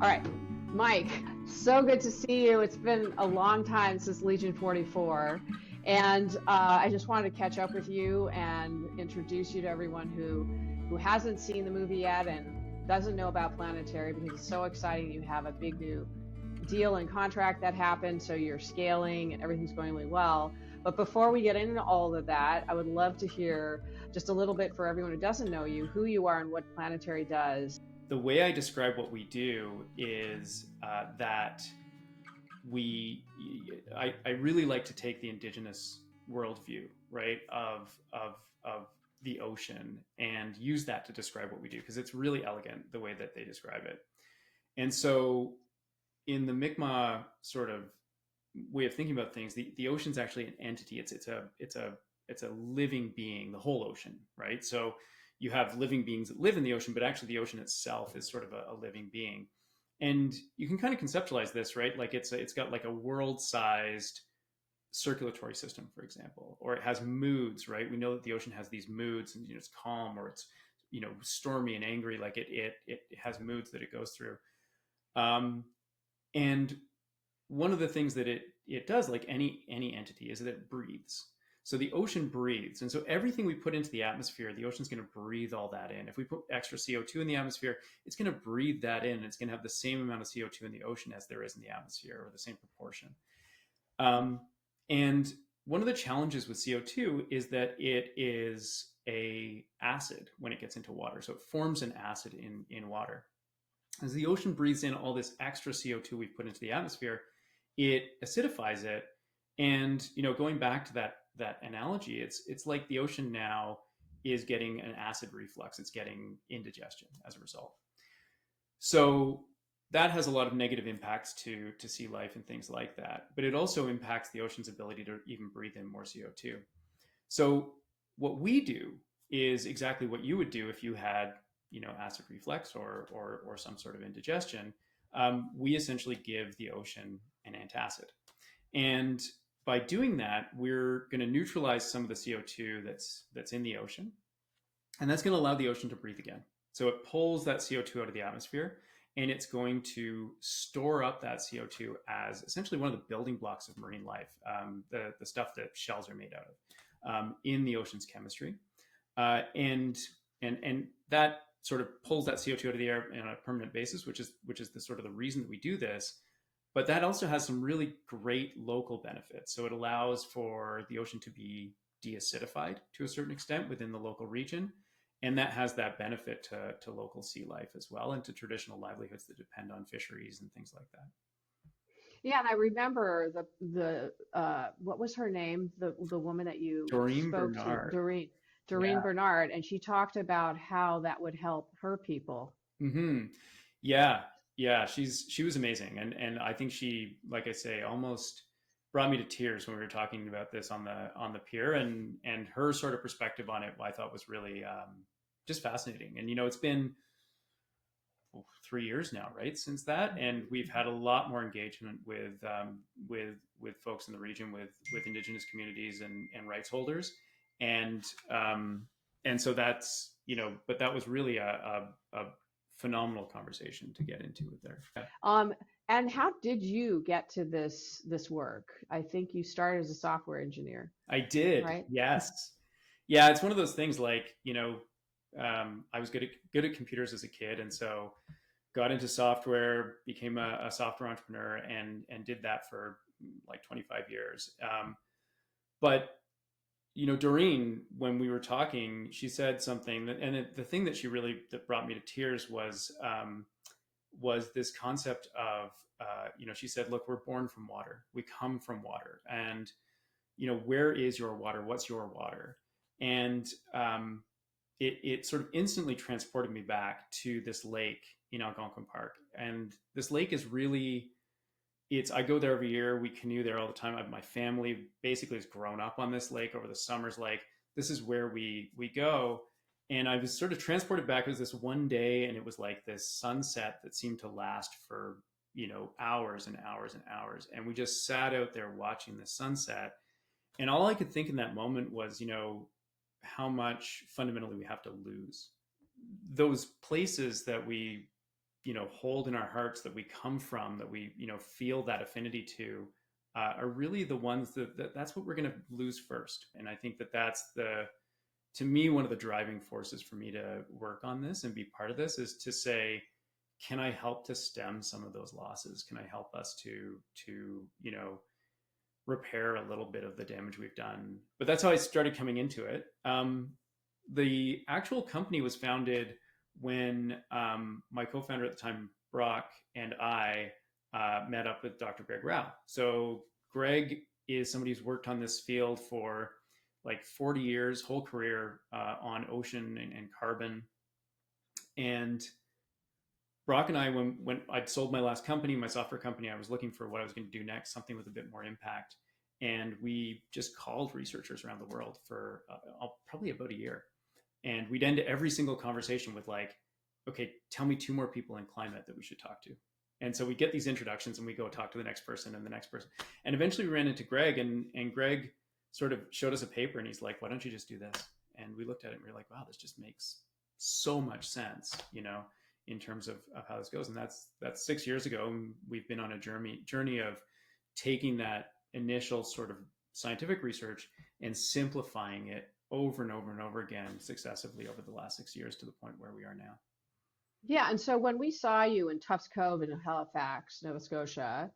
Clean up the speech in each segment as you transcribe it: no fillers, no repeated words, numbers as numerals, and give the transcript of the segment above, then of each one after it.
All right, Mike, so good to see you. It's been a long time since Legion 44. And I just wanted to catch up with you and introduce you to everyone who hasn't seen the movie yet and doesn't know about Planetary, because it's so exciting. You have a big new deal and contract that happened, so you're scaling and everything's going really well. But before we get into all of that, I would love to hear just a little bit for everyone who doesn't know you, who you are and what Planetary does. The way I describe what we do is that I really like to take the indigenous worldview, right, of the ocean and use that to describe what we do, because it's really elegant the way that they describe it. And so in the Mi'kmaq sort of way of thinking about things, the ocean's actually an entity. It's a living being, the whole ocean, right? So you have living beings that live in the ocean, but actually the ocean itself is sort of a living being. And you can kind of conceptualize this, right? Like it's got like a world-sized circulatory system, for example, or it has moods, right? We know that the ocean has these moods, and it's calm, or it's stormy and angry. Like it has moods that it goes through. And one of the things that it does, like any entity, is that it breathes. So the ocean breathes. And so everything we put into the atmosphere, the ocean's going to breathe all that in. If we put extra CO2 in the atmosphere, it's going to breathe that in. It's going to have the same amount of CO2 in the ocean as there is in the atmosphere, or the same proportion. And one of the challenges with CO2 is that it is an acid when it gets into water. So it forms an acid in water. As the ocean breathes in all this extra CO2 we've put into the atmosphere, it acidifies it. And going back to that analogy, it's like the ocean now is getting an acid reflux. It's getting indigestion as a result. So that has a lot of negative impacts to sea life and things like that. But it also impacts the ocean's ability to even breathe in more CO2. So what we do is exactly what you would do if you had acid reflux or some sort of indigestion. We essentially give the ocean an antacid. And by doing that, we're going to neutralize some of the CO2 that's in the ocean. And that's going to allow the ocean to breathe again. So it pulls that CO2 out of the atmosphere, and it's going to store up that CO2 as essentially one of the building blocks of marine life, the stuff that shells are made out of in the ocean's chemistry. And that sort of pulls that CO2 out of the air on a permanent basis, which is the sort of the reason that we do this. But that also has some really great local benefits. So it allows for the ocean to be deacidified to a certain extent within the local region. And that has that benefit to local sea life as well, and to traditional livelihoods that depend on fisheries and things like that. Yeah, and I remember the what was her name? The woman that you Doreen spoke to, Bernard. Doreen Yeah. Bernard, and she talked about how that would help her people. Hmm. Yeah. Yeah. She was amazing. And I think she, like I say, almost brought me to tears when we were talking about this on the pier, and her sort of perspective on it, I thought was really just fascinating. And, it's been 3 years now, right, since that. And we've had a lot more engagement with folks in the region, with indigenous communities and rights holders. And, and so that's, but that was really a phenomenal conversation to get into with there. Yeah. And how did you get to this work? I think you started as a software engineer, I did. right? Yes. Yeah. It's one of those things like, I was good at computers as a kid. And so got into software, became a software entrepreneur, and did that for like 25 years. But Doreen, when we were talking, she said something the thing that that brought me to tears was this concept of, she said, look, we're born from water. We come from water. And, where is your water? What's your water? And it sort of instantly transported me back to this lake in Algonquin Park. And this lake is really, I go there every year. We canoe there all the time. My family basically has grown up on this lake over the summers. Like, this is where we go. And I was sort of transported back. It was this one day, and it was like this sunset that seemed to last for, hours and hours and hours. And we just sat out there watching the sunset. And all I could think in that moment was, how much fundamentally we have to lose. Those places that we hold in our hearts, that we come from, that we feel that affinity to, are really the ones that's what we're going to lose first. And I think that's to me, one of the driving forces for me to work on this and be part of this is to say, can I help to stem some of those losses? Can I help us to repair a little bit of the damage we've done? But that's how I started coming into it. The actual company was founded when my co-founder at the time, Brock, and I met up with Dr. Greg Rao. So Greg is somebody who's worked on this field for like 40 years, whole career on ocean and carbon. And Brock and I, when I'd sold my last company, my software company, I was looking for what I was going to do next, something with a bit more impact. And we just called researchers around the world for probably about a year. And we'd end every single conversation with like, okay, tell me 2 more people in climate that we should talk to. And so we get these introductions and we go talk to the next person and the next person. And eventually we ran into Greg, and Greg sort of showed us a paper and he's like, why don't you just do this? And we looked at it and we were like, wow, this just makes so much sense, in terms of how this goes. And that's 6 years ago. And we've been on a journey of taking that initial sort of scientific research and simplifying it over and over and over again successively over the last 6 years to the point where we are now. Yeah, and so when we saw you in Tufts Cove in Halifax, Nova Scotia,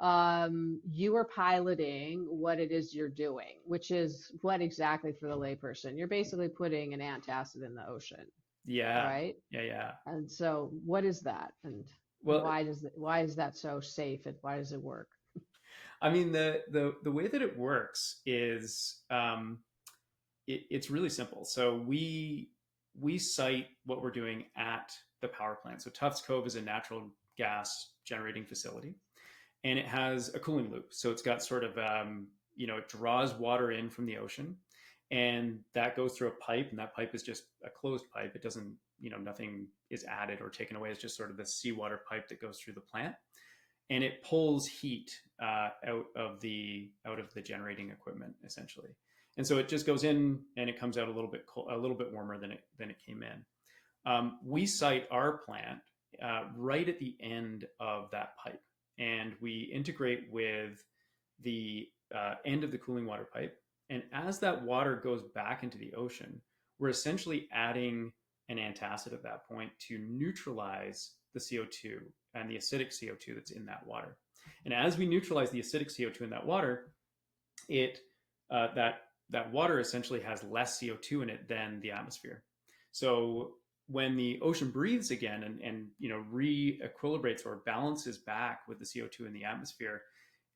you were piloting what it is you're doing, which is what exactly for the layperson? You're basically putting an antacid in the ocean, Yeah. right? Yeah. And so what is that? And Well, why is that so safe, and why does it work? I mean, the way that it works is it's really simple. So we site what we're doing at the power plant. So Tufts Cove is a natural gas generating facility, and it has a cooling loop. So it's got sort of it draws water in from the ocean, and that goes through a pipe, and that pipe is just a closed pipe. It doesn't, nothing is added or taken away. It's just sort of the seawater pipe that goes through the plant, and it pulls heat out of the generating equipment essentially. And so it just goes in and it comes out a little bit warmer than it came in. We site our plant right at the end of that pipe, and we integrate with the end of the cooling water pipe. And as that water goes back into the ocean, we're essentially adding an antacid at that point to neutralize the CO2 and the acidic CO2 that's in that water. And as we neutralize the acidic CO2 in that water, that water essentially has less CO2 in it than the atmosphere. So when the ocean breathes again and re-equilibrates or balances back with the CO2 in the atmosphere,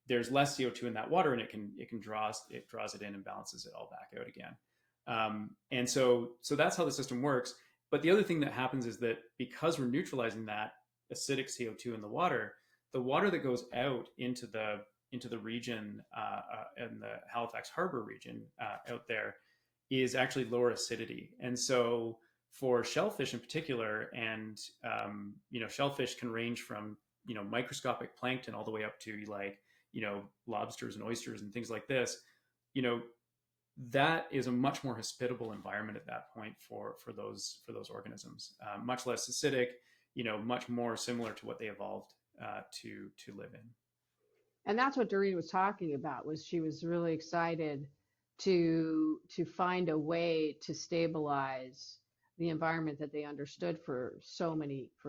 there's less CO2 in that water, and it draws it in and balances it all back out again. And so that's how the system works. But the other thing that happens is that because we're neutralizing that acidic CO2 in the water that goes out into the region in the Halifax Harbor region out there is actually lower acidity. And so for shellfish in particular, and shellfish can range from microscopic plankton all the way up to lobsters and oysters and things like this. That is a much more hospitable environment at that point for those organisms, much less acidic, much more similar to what they evolved to live in. And that's what Doreen was talking about, was she was really excited to find a way to stabilize the environment that they understood for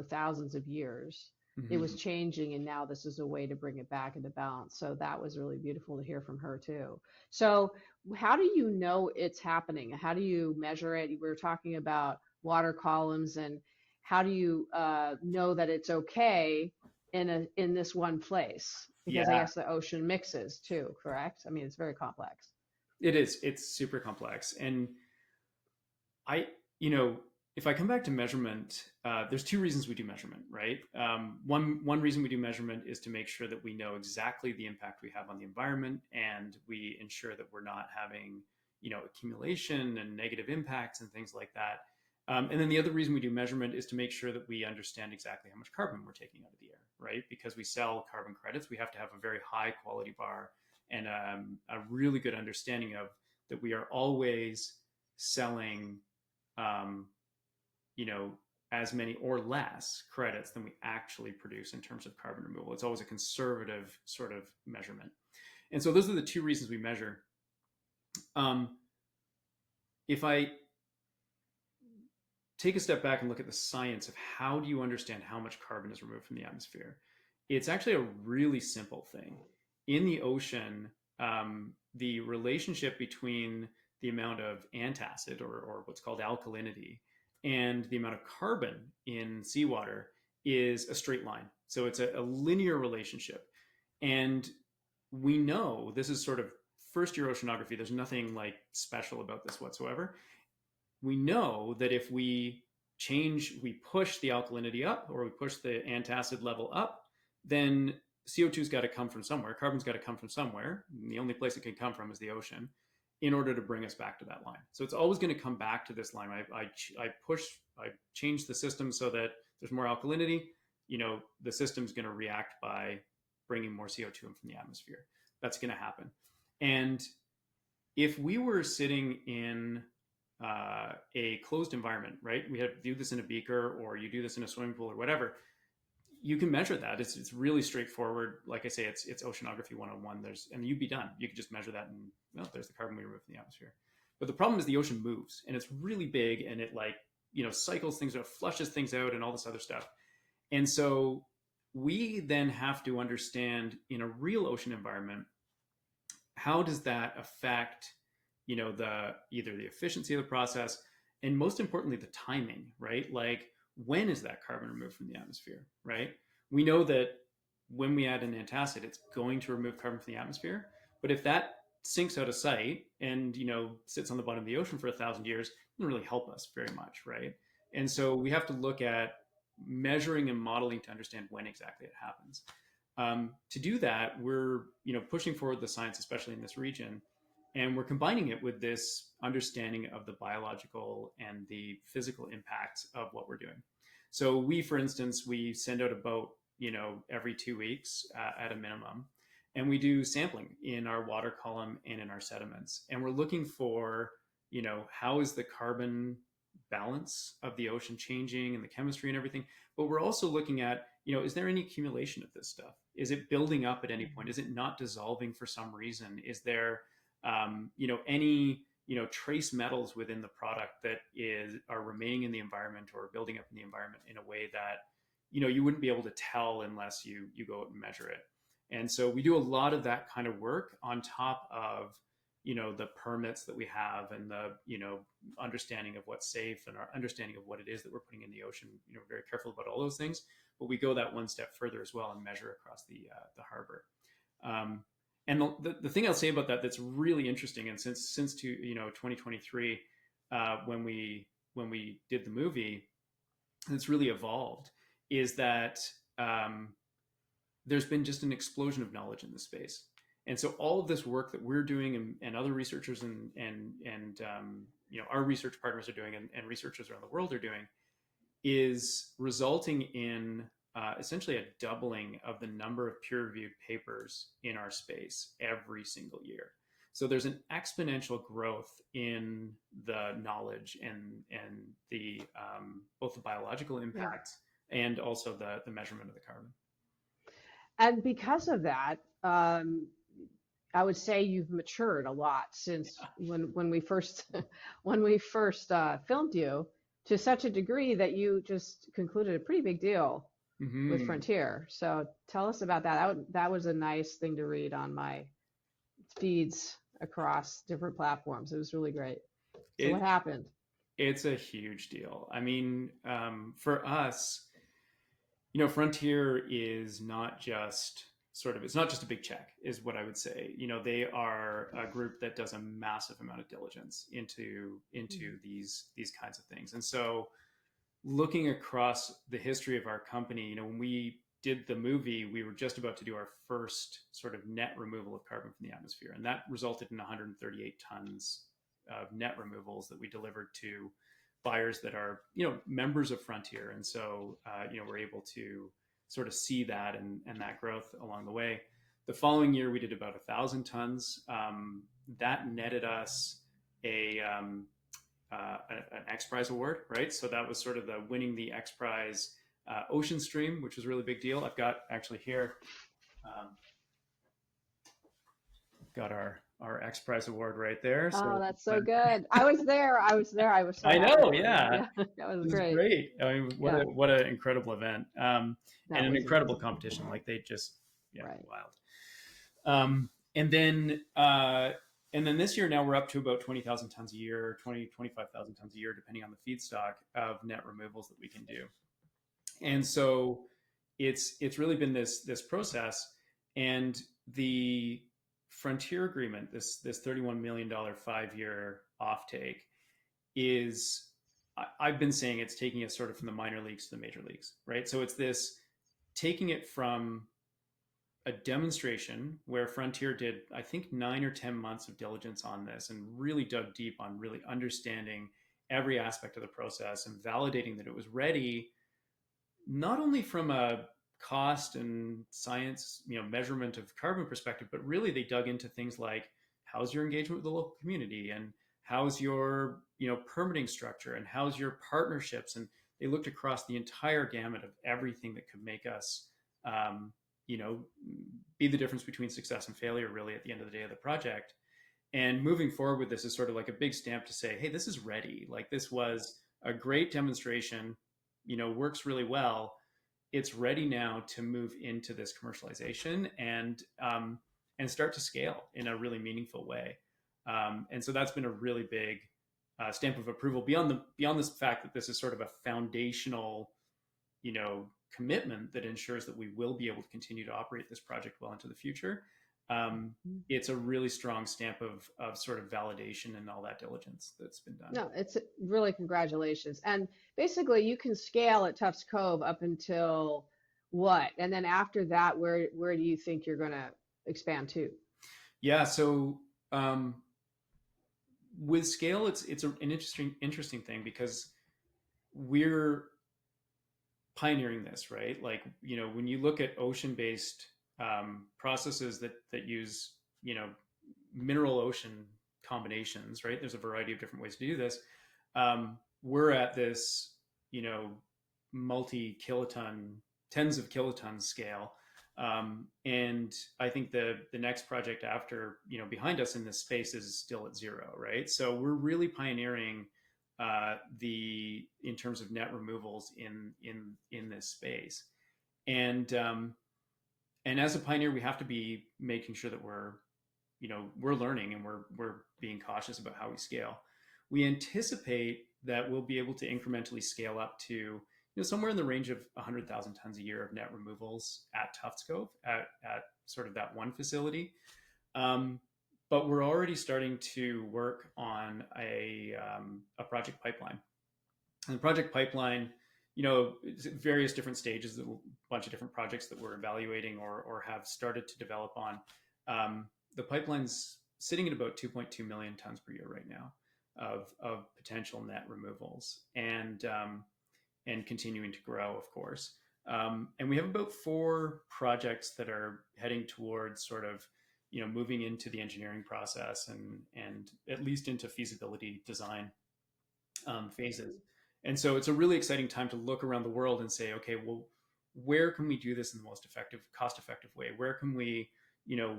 thousands of years. Mm-hmm. It was changing, and now this is a way to bring it back into balance. So that was really beautiful to hear from her too. So how do you know it's happening? How do you measure it? We were talking about water columns, and how do you know that it's okay in this one place? Because I guess the ocean mixes too, correct? I mean, it's very complex. It is. It's super complex. And if I come back to measurement, there's 2 reasons we do measurement, right? One reason we do measurement is to make sure that we know exactly the impact we have on the environment, and we ensure that we're not having, accumulation and negative impacts and things like that. And then the other reason we do measurement is to make sure that we understand exactly how much carbon we're taking out of the air, right? Because we sell carbon credits, we have to have a very high quality bar and a really good understanding of that we are always selling, as many or less credits than we actually produce in terms of carbon removal. It's always a conservative sort of measurement. And so those are the two reasons we measure. If I take a step back and look at the science of how do you understand how much carbon is removed from the atmosphere, it's actually a really simple thing. In the ocean, the relationship between the amount of antacid, or what's called alkalinity, and the amount of carbon in seawater is a straight line. So it's a linear relationship. And we know this is sort of first year oceanography. There's nothing like special about this whatsoever. We know that if we push the alkalinity up, or we push the antacid level up, then CO2's got to come from somewhere. Carbon's got to come from somewhere. And the only place it can come from is the ocean, in order to bring us back to that line. So it's always going to come back to this line. I change the system so that there's more alkalinity. The system's going to react by bringing more CO2 in from the atmosphere. That's going to happen. And if we were sitting in a closed environment, right? We had to do this in a beaker, or you do this in a swimming pool or whatever. You can measure that. It's really straightforward. Like I say, it's oceanography 101. And you'd be done. You could just measure that, and there's the carbon we remove from the atmosphere. But the problem is the ocean moves, and it's really big, and it cycles things out, flushes things out, and all this other stuff. And so we then have to understand, in a real ocean environment, how does that affect either the efficiency of the process, and most importantly, the timing, right? Like, when is that carbon removed from the atmosphere, right? We know that when we add an antacid, it's going to remove carbon from the atmosphere. But if that sinks out of sight and, sits on the bottom of the ocean for 1,000 years, it doesn't really help us very much, right? And so we have to look at measuring and modeling to understand when exactly it happens. To do that, we're, pushing forward the science, especially in this region, and we're combining it with this understanding of the biological and the physical impacts of what we're doing. So we, for instance, we send out a boat, every 2 weeks at a minimum, and we do sampling in our water column and in our sediments. And we're looking for, how is the carbon balance of the ocean changing, and the chemistry and everything. But we're also looking at, is there any accumulation of this stuff? Is it building up at any point? Is it not dissolving for some reason? Is there any trace metals within the product that are remaining in the environment or building up in the environment in a way that you wouldn't be able to tell unless you go out and measure it. And so we do a lot of that kind of work on top of the permits that we have, and the understanding of what's safe, and our understanding of what it is that we're putting in the ocean. We're very careful about all those things, but we go that one step further as well and measure across the harbor. And the thing I'll say about that that's really interesting, and since 2023, when we did the movie, it's really evolved, is that there's been just an explosion of knowledge in this space. And so all of this work that we're doing, and other researchers and our research partners are doing, and researchers around the world are doing, is resulting in essentially a doubling of the number of peer-reviewed papers in our space every single year. So there's an exponential growth in the knowledge and the both the biological impact, and also the measurement of the carbon. And because of that, I would say you've matured a lot since when we first filmed you, to such a degree that you just concluded a pretty big deal with Frontier. So tell us about that. That was a nice thing to read on my feeds across different platforms. It was really great. So what happened? It's a huge deal. I mean, for us, Frontier is not just it's not just a big check, is what I would say. They are a group that does a massive amount of diligence into these kinds of things. And so, looking across the history of our company, when we did the movie, we were just about to do our first sort of net removal of carbon from the atmosphere, and that resulted in 138 tons of net removals that we delivered to buyers that are members of Frontier. And so we're able to sort of see that and that growth along the way. The following year, we did about 1,000 tons. That netted us a an X Prize award, right? So that was sort of the winning the X Prize ocean stream, which was a really big deal. I've got actually here, got our X Prize award right there. Oh, So that's so good. I was there. I was there. I was so I happy know, for you. yeah, Yeah, that was it was great. great. I mean, Yeah, what an incredible event, and that an was incredible amazing. competition. Like they just, yeah, Right. wild. And then this year now we're up to about 20,000 tons a year, 25,000 tons a year, depending on the feedstock of net removals that we can do. And so it's really been this process, and the Frontier Agreement, this $31 million 5-year offtake, is I've been saying it's taking us sort of from the minor leagues to the major leagues, right? So it's this taking it from a demonstration where Frontier did, I think, 9 or 10 months of diligence on this and really dug deep on really understanding every aspect of the process and validating that it was ready, not only from a cost and science, measurement of carbon perspective, but really they dug into things like how's your engagement with the local community, and how's your permitting structure, and how's your partnerships, and they looked across the entire gamut of everything that could make us um, be the difference between success and failure, really, at the end of the day of the project. And moving forward with this is sort of like a big stamp to say, hey, this is ready. Like this was a great demonstration, works really well. It's ready now to move into this commercialization and start to scale in a really meaningful way. And so that's been a really big stamp of approval beyond this fact that this is sort of a foundational, commitment that ensures that we will be able to continue to operate this project well into the future. It's a really strong stamp of sort of validation and all that diligence that's been done. No, it's really congratulations. And basically, you can scale at Tufts Cove up until what? And then after that, where do you think you're going to expand to? Yeah. So with scale, it's an interesting thing because we're pioneering this, right? Like, when you look at ocean-based processes that use, mineral ocean combinations, right? There's a variety of different ways to do this. We're at this, multi-kiloton, tens of kilotons scale. And I think the next project after, behind us in this space is still at zero, right? So we're really pioneering in terms of net removals in this space, and as a pioneer, we have to be making sure that we're learning and we're being cautious about how we scale. We anticipate that we'll be able to incrementally scale up to somewhere in the range of 100,000 tons a year of net removals at Tufts Cove at sort of that one facility. But we're already starting to work on a project pipeline. And the project pipeline, various different stages, a bunch of different projects that we're evaluating or have started to develop on. The pipeline's sitting at about 2.2 million tons per year right now of potential net removals, and continuing to grow, of course. And we have about 4 projects that are heading towards sort of moving into the engineering process and at least into feasibility design phases. And so it's a really exciting time to look around the world and say, okay, well, where can we do this in the most effective, cost-effective way? Where can we,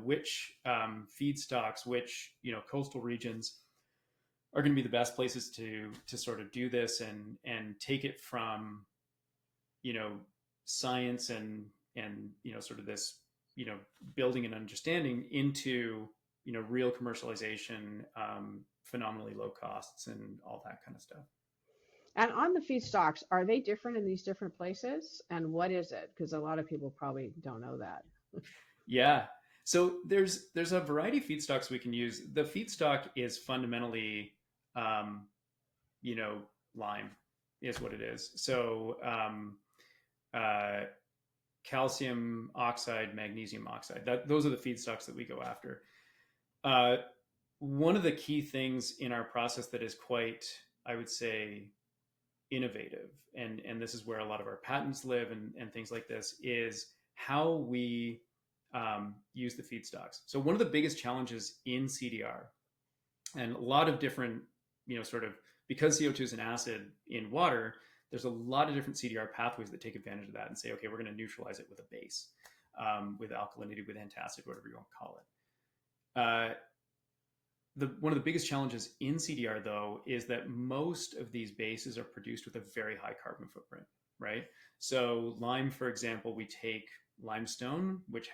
which feedstocks, which coastal regions are going to be the best places to sort of do this and take it from science and sort of this building and understanding into real commercialization, phenomenally low costs and all that kind of stuff. And on the feedstocks, are they different in these different places? And what is it? Because a lot of people probably don't know that. Yeah. So there's a variety of feedstocks we can use. The feedstock is fundamentally, lime is what it is. So calcium oxide, magnesium oxide. Those are the feedstocks that we go after. One of the key things in our process that is quite, I would say, innovative, and this is where a lot of our patents live and things like this, is how we use the feedstocks. So one of the biggest challenges in CDR, and a lot of different sort of because CO2 is an acid in water, there's a lot of different CDR pathways that take advantage of that and say, okay, we're going to neutralize it with a base, with alkalinity, with antacid, whatever you want to call it. One of the biggest challenges in CDR, though, is that most of these bases are produced with a very high carbon footprint, right? So lime, for example, we take limestone, which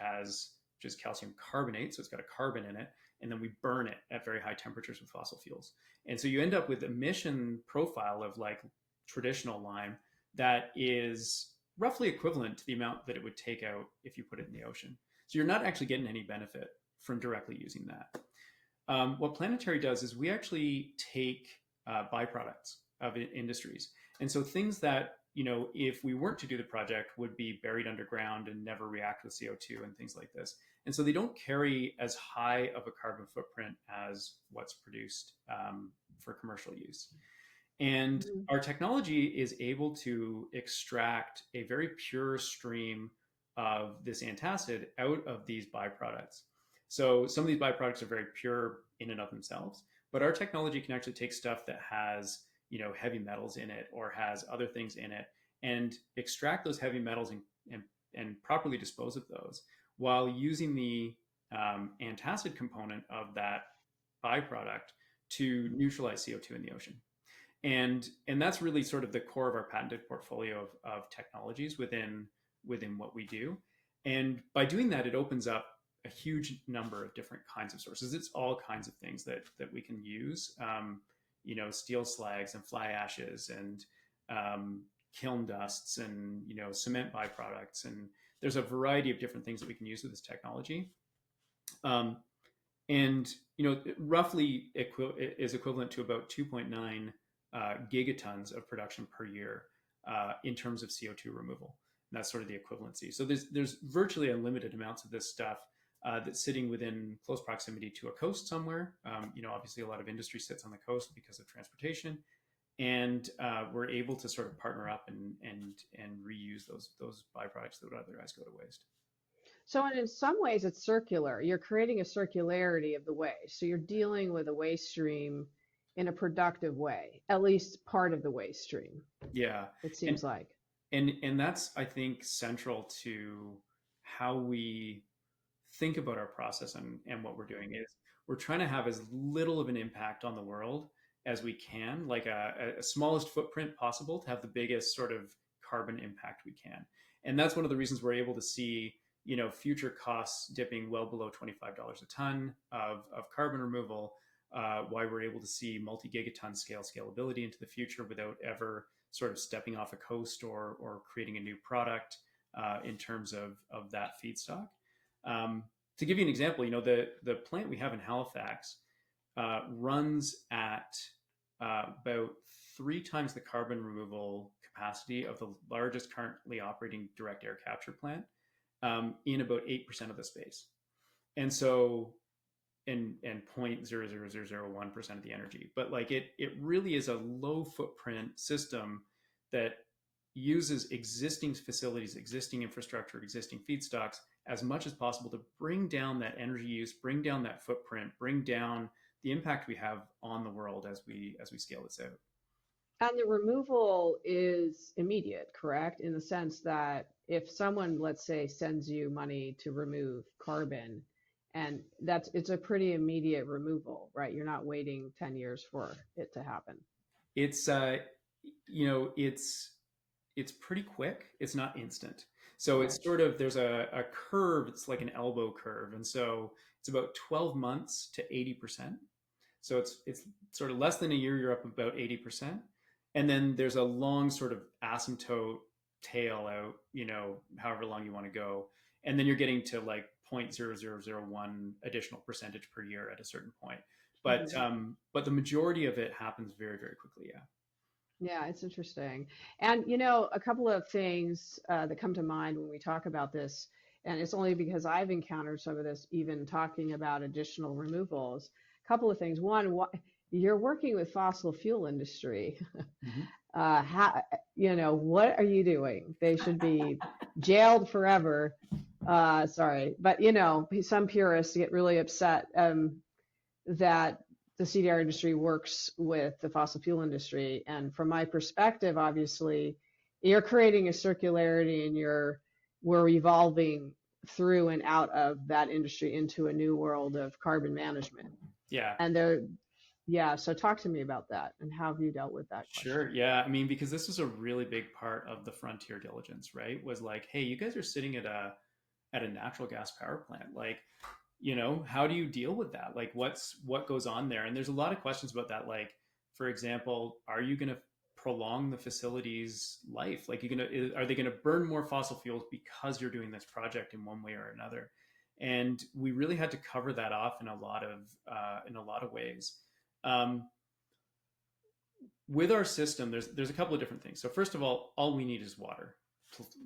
is calcium carbonate, so it's got a carbon in it, and then we burn it at very high temperatures with fossil fuels. And so you end up with emission profile of like traditional lime that is roughly equivalent to the amount that it would take out if you put it in the ocean. So you're not actually getting any benefit from directly using that. What Planetary does is we actually take byproducts of industries. And so things that, if we weren't to do the project would be buried underground and never react with CO2 and things like this. And so they don't carry as high of a carbon footprint as what's produced for commercial use. And our technology is able to extract a very pure stream of this antacid out of these byproducts. So some of these byproducts are very pure in and of themselves, but our technology can actually take stuff that has, heavy metals in it or has other things in it and extract those heavy metals and properly dispose of those while using the antacid component of that byproduct to neutralize CO2 in the ocean. And that's really sort of the core of our patented portfolio of technologies within what we do. And by doing that, it opens up a huge number of different kinds of sources. It's all kinds of things that we can use, steel slags and fly ashes and kiln dusts and, cement byproducts. And there's a variety of different things that we can use with this technology. Roughly is equivalent to about 2.9 gigatons of production per year in terms of CO2 removal. And that's sort of the equivalency. So there's virtually unlimited amounts of this stuff that's sitting within close proximity to a coast somewhere. Obviously a lot of industry sits on the coast because of transportation, and we're able to sort of partner up and reuse those byproducts that would otherwise go to waste. So in some ways it's circular. You're creating a circularity of the waste. So you're dealing with a waste stream in a productive way, at least part of the waste stream. Yeah. It seems like. And that's, I think, central to how we think about our process and what we're doing is we're trying to have as little of an impact on the world as we can, like a smallest footprint possible to have the biggest sort of carbon impact we can. And that's one of the reasons we're able to see, future costs dipping well below $25 a ton of carbon removal, why we're able to see multi-gigaton scalability into the future without ever sort of stepping off a coast or creating a new product in terms of that feedstock. To give you an example, the plant we have in Halifax runs at about 3 times the carbon removal capacity of the largest currently operating direct air capture plant in about 8% of the space. And so, and 0.00001% of the energy. But like it really is a low footprint system that uses existing facilities, existing infrastructure, existing feedstocks as much as possible to bring down that energy use, bring down that footprint, bring down the impact we have on the world as we scale this out. And the removal is immediate, correct? In the sense that if someone, let's say, sends you money to remove carbon, and it's a pretty immediate removal, right? You're not waiting 10 years for it to happen. It's it's pretty quick. It's not instant. So it's sort of, there's a curve, it's like an elbow curve. And so it's about 12 months to 80%. So it's sort of less than a year, you're up about 80%. And then there's a long sort of asymptote tail out, however long you want to go. And then you're getting to like 0.0001 additional percentage per year at a certain point. But the majority of it happens very, very quickly. Yeah. Yeah, it's interesting. And, a couple of things that come to mind when we talk about this, and it's only because I've encountered some of this, even talking about additional removals. A couple of things. One, you're working with fossil fuel industry. What are you doing? They should be jailed forever. Sorry. But, some purists get really upset that the CDR industry works with the fossil fuel industry. And from my perspective, obviously, you're creating a circularity and we're evolving through and out of that industry into a new world of carbon management. Yeah. And so talk to me about that and how have you dealt with that Sure. question? Yeah. I mean, because this was a really big part of the frontier diligence, right? Was like, hey, you guys are sitting at a natural gas power plant. Like, how do you deal with that? Like, what goes on there? And there's a lot of questions about that. Like, for example, are you going to prolong the facility's life? Like, are they going to burn more fossil fuels because you're doing this project in one way or another? And we really had to cover that off in a lot of ways. With our system, there's a couple of different things. So first of all we need is water,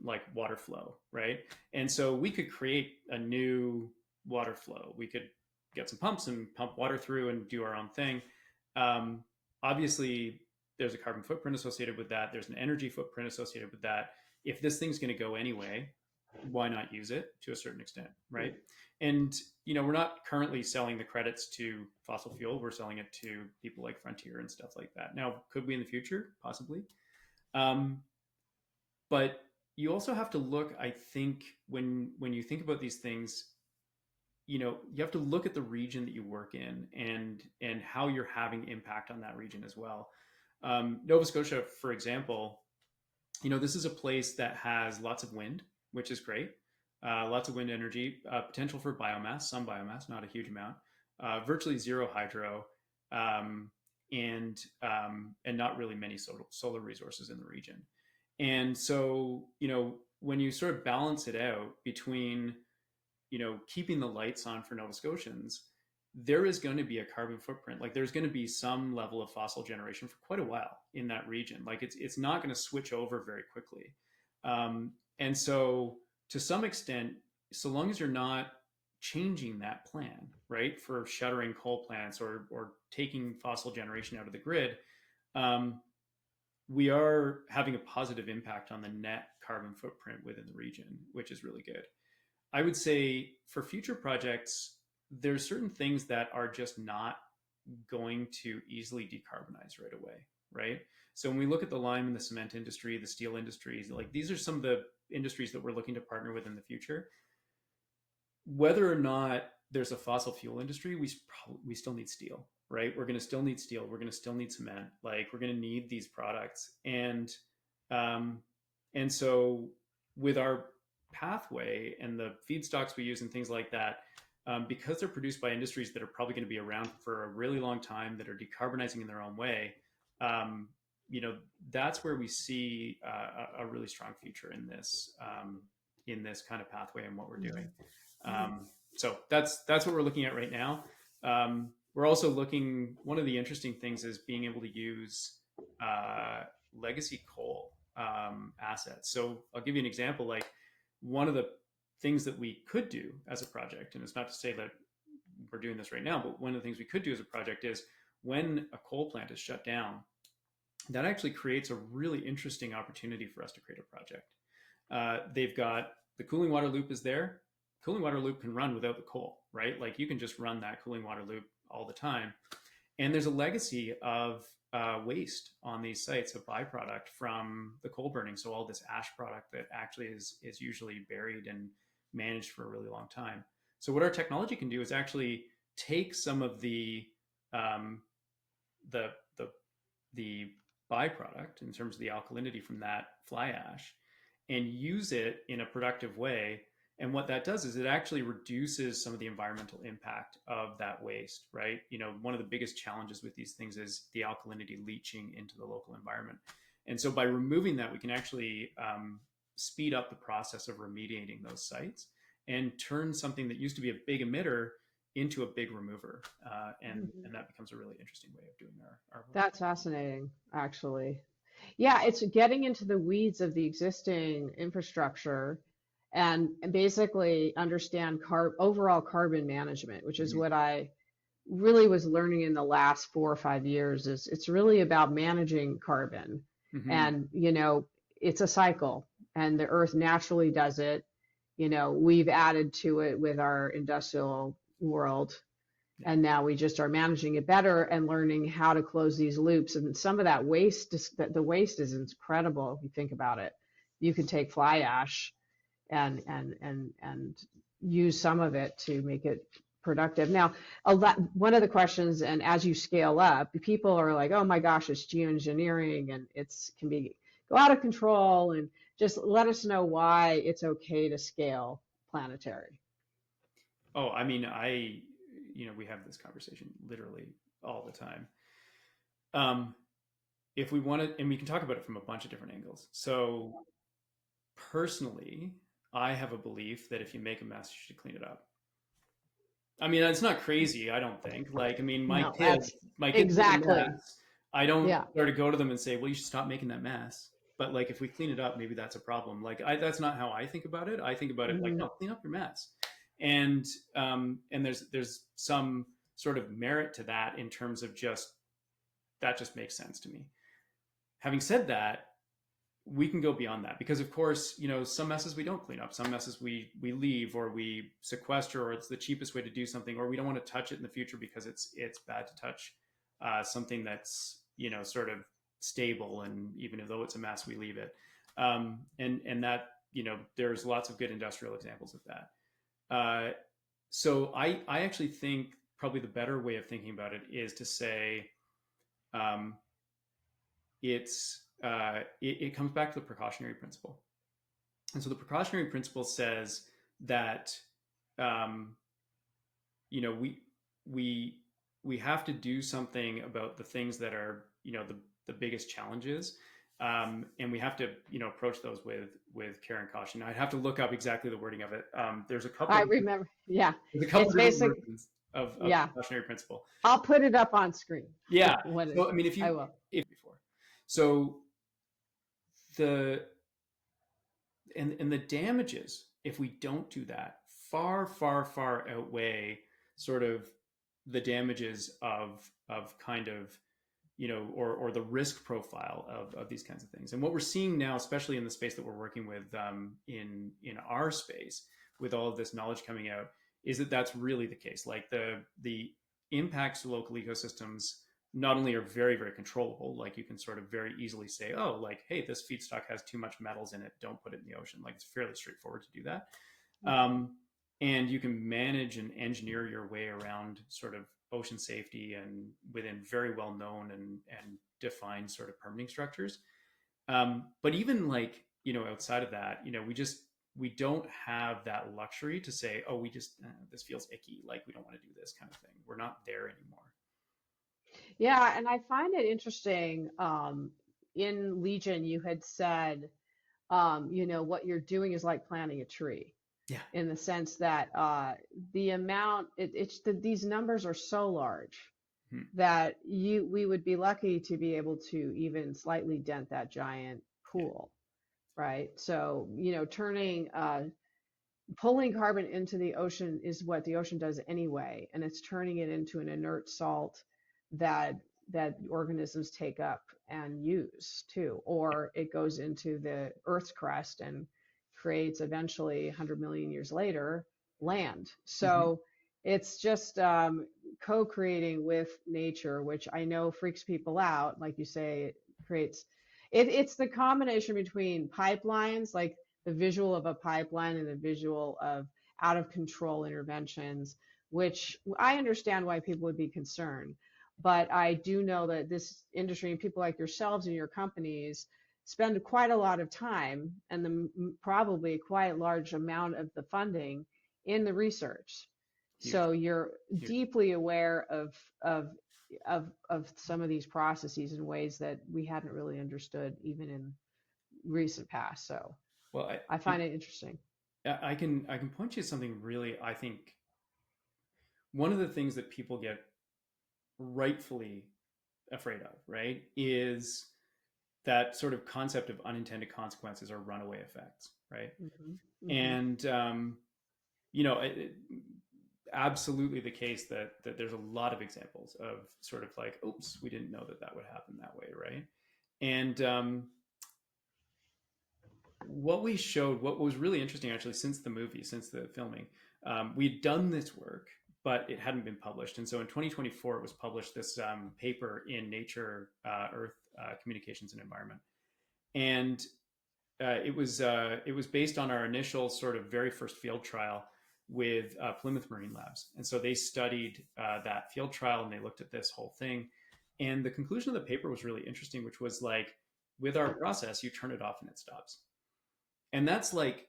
like water flow, right? And so we could create a new water flow. We could get some pumps and pump water through and do our own thing. Obviously, there's a carbon footprint associated with that. There's an energy footprint associated with that. If this thing's going to go anyway, why not use it to a certain extent, right? And we're not currently selling the credits to fossil fuel. We're selling it to people like Frontier and stuff like that. Now, could we in the future? Possibly. But you also have to look, I think, when you think about these things, you have to look at the region that you work in and how you're having impact on that region as well. Nova Scotia, for example, this is a place that has lots of wind, which is great. Lots of wind energy, potential for biomass, some biomass, not a huge amount, virtually zero hydro, and not really many solar resources in the region. And so, when you sort of balance it out between, keeping the lights on for Nova Scotians, there is going to be a carbon footprint. Like there's going to be some level of fossil generation for quite a while in that region. Like it's not going to switch over very quickly. And so to some extent, so long as you're not changing that plan, right, for shuttering coal plants or taking fossil generation out of the grid, we are having a positive impact on the net carbon footprint within the region, which is really good. I would say for future projects, there's certain things that are just not going to easily decarbonize right away, right? So when we look at the lime and the cement industry, the steel industries, like these are some of the industries that we're looking to partner with in the future. Whether or not there's a fossil fuel industry, we still need steel, right? We're going to still need steel. We're going to still need cement. Like we're going to need these products. And so with our pathway and the feedstocks we use and things like that, because they're produced by industries that are probably going to be around for a really long time, that are decarbonizing in their own way, that's where we see a really strong future in this kind of pathway and what we're doing. So that's what we're looking at right now. We're also looking, one of the interesting things is being able to use legacy coal assets. So I'll give you an example. Like one of the things that we could do as a project, and it's not to say that we're doing this right now, but one of the things we could do as a project is when a coal plant is shut down, that actually creates a really interesting opportunity for us to create a project. They've got the cooling water loop is there. Cooling water loop can run without the coal, right? Like you can just run that cooling water loop all the time. And there's a legacy of waste on these sites, a byproduct from the coal burning. So all this ash product that actually is usually buried and managed for a really long time. So what our technology can do is actually take some of the byproduct in terms of the alkalinity from that fly ash and use it in a productive way. And what that does is it actually reduces some of the environmental impact of that waste, right? One of the biggest challenges with these things is the alkalinity leaching into the local environment. And so by removing that, we can actually speed up the process of remediating those sites and turn something that used to be a big emitter into a big remover. And that becomes a really interesting way of doing our work. That's fascinating, actually. Yeah, it's getting into the weeds of the existing infrastructure and basically understand overall carbon management, which is what I really was learning in the last 4 or 5 years. Is it's really about managing carbon. And it's a cycle and the earth naturally does it. We've added to it with our industrial world Yeah. And now we just are managing it better and learning how to close these loops. And some of that waste, the waste is incredible if you think about it. You can take fly ash and use some of it to make it productive. Now, one of the questions, and as you scale up, people are like, "Oh my gosh, it's geoengineering, and it's can be go out of control." And just let us know why it's okay to scale Planetary. Oh, I mean, we have this conversation literally all the time. If we want to, and we can talk about it from a bunch of different angles. So personally, I have a belief that if you make a mess, you should clean it up. I mean, it's not crazy, I don't think. Like, I mean, No, my kids make a exactly. mess. I don't Yeah. sort of go to them and say, well, you should stop making that mess. But like, if we clean it up, maybe that's a problem. Like, that's not how I think about it. I think about it like, Mm-hmm. no, clean up your mess. And there's some sort of merit to that in terms of that just makes sense to me. Having said that, we can go beyond that because of course, some messes we don't clean up, some messes we leave or we sequester, or it's the cheapest way to do something, or we don't want to touch it in the future because it's bad to touch something that's sort of stable, and even though it's a mess, we leave it. And that there's lots of good industrial examples of that. So I actually think probably the better way of thinking about it is to say it comes back to the precautionary principle. And so the precautionary principle says that we have to do something about the things that are the biggest challenges, and we have to approach those with care and caution. Now, I'd have to look up exactly the wording of it. There's a couple. I remember. Yeah. There's a couple It's different basic. versions of Yeah. precautionary principle. I'll put it up on screen. Yeah. What So I mean, I will. before, so the and the damages if we don't do that far outweigh sort of the damages of kind of or the risk profile of these kinds of things. And what we're seeing now, especially in the space that we're working with in our space, with all of this knowledge coming out, is that that's really the case. Like the impacts to local ecosystems not only are very controllable, like you can sort of very easily say, oh, like, hey, this feedstock has too much metals in it, don't put it in the ocean. Like, it's fairly straightforward to do that. And you can manage and engineer your way around sort of ocean safety and within very well known and defined sort of permitting structures. But even like, outside of that, we don't have that luxury to say, oh, we just, this feels icky, like we don't want to do this kind of thing. We're not there anymore. Yeah, and I find it interesting. In Legion, you had said, what you're doing is like planting a tree, Yeah. in the sense that the amount, these numbers are so large that we would be lucky to be able to even slightly dent that giant pool, right? So, pulling carbon into the ocean is what the ocean does anyway, and it's turning it into an inert salt that organisms take up and use too, or it goes into the Earth's crust and creates eventually 100 million years later land. So it's just co-creating with nature, which I know freaks people out. Like you say, it creates it's the combination between pipelines, like the visual of a pipeline and the visual of out of control interventions, which I understand why people would be concerned. But I do know that this industry and people like yourselves and your companies spend quite a lot of time and probably quite a large amount of the funding in the research. Huge. So you're deeply aware of some of these processes in ways that we hadn't really understood even in recent past. So well, I find it interesting. I can point you to something really, I think one of the things that people get rightfully afraid of, right, is that sort of concept of unintended consequences or runaway effects, right? And absolutely the case that there's a lot of examples of sort of like, oops, we didn't know that would happen that way, right? And what we showed, what was really interesting actually since the movie, since the filming, we'd done this work but it hadn't been published. And so in 2024, it was published, this paper in Nature, Earth, Communications and Environment. And it was based on our initial sort of very first field trial with Plymouth Marine Labs. And so they studied that field trial and they looked at this whole thing. And the conclusion of the paper was really interesting, which was like, with our process, you turn it off and it stops. And that's like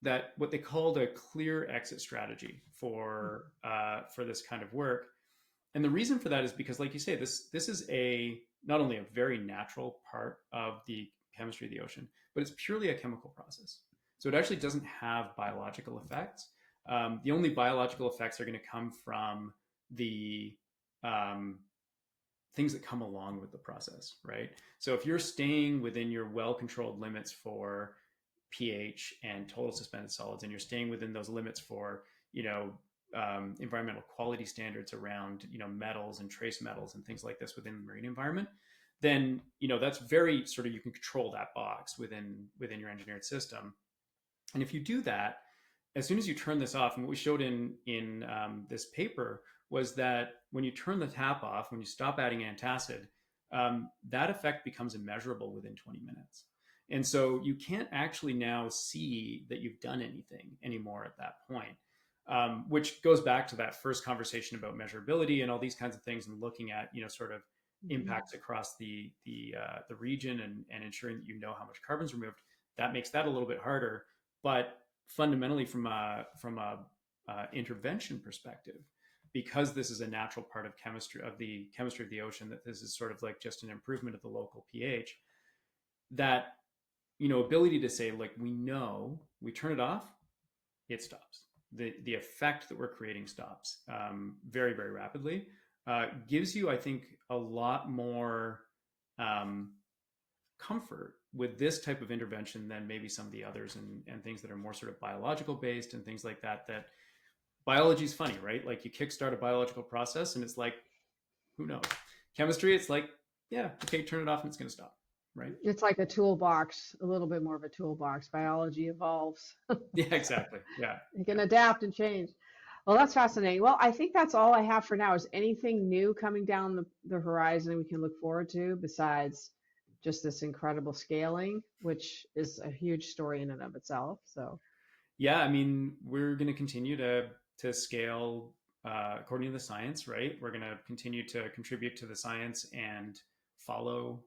that, what they called a clear exit strategy for this kind of work. And the reason for that is because, like you say, this is not only a very natural part of the chemistry of the ocean, but it's purely a chemical process. So it actually doesn't have biological effects. The only biological effects are going to come from the things that come along with the process, right? So if you're staying within your well-controlled limits for pH and total suspended solids, and you're staying within those limits for, environmental quality standards around, metals and trace metals and things like this within the marine environment, then, that's very sort of, you can control that box within your engineered system. And if you do that, as soon as you turn this off, and what we showed in this paper was that when you turn the tap off, when you stop adding antacid, that effect becomes immeasurable within 20 minutes. And so you can't actually now see that you've done anything anymore at that point, which goes back to that first conversation about measurability and all these kinds of things, and looking at, sort of impacts across the region and ensuring that you know how much carbon's removed. That makes that a little bit harder. But fundamentally, from a intervention perspective, because this is a natural part of the chemistry of the ocean, that this is sort of like just an improvement of the local pH, that, ability to say, like, we turn it off, it stops. The effect that we're creating stops very, very rapidly, gives you, I think, a lot more comfort with this type of intervention than maybe some of the others, and things that are more sort of biological based and things like that. That biology is funny, right? Like, you kickstart a biological process and it's like, who knows? Chemistry, it's like, yeah, okay, turn it off and it's going to stop, right? It's like a toolbox, a little bit more of a toolbox. Biology evolves. Yeah, exactly. Yeah. You can adapt and change. Well, that's fascinating. Well, I think that's all I have for now. Is anything new coming down the horizon we can look forward to besides just this incredible scaling, which is a huge story in and of itself? So, yeah, I mean, we're going to continue to scale according to the science, right? We're going to continue to contribute to the science and follow,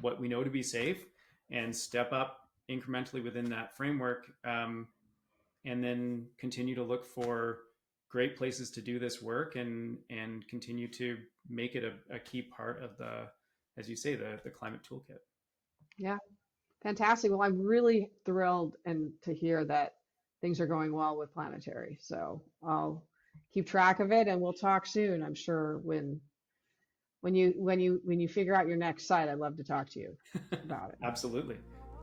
what we know to be safe, and step up incrementally within that framework, and then continue to look for great places to do this work, and continue to make it a key part of as you say, the climate toolkit. yeah, fantastic. Well, I'm really thrilled to hear that things are going well with Planetary. So I'll keep track of it, and we'll talk soon. I'm sure when you figure out your next site, I'd love to talk to you about it. Absolutely.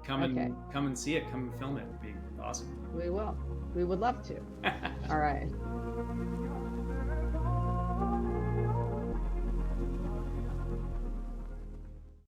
Come and see it. Come and film it. It'd be awesome. We will. We would love to. All right.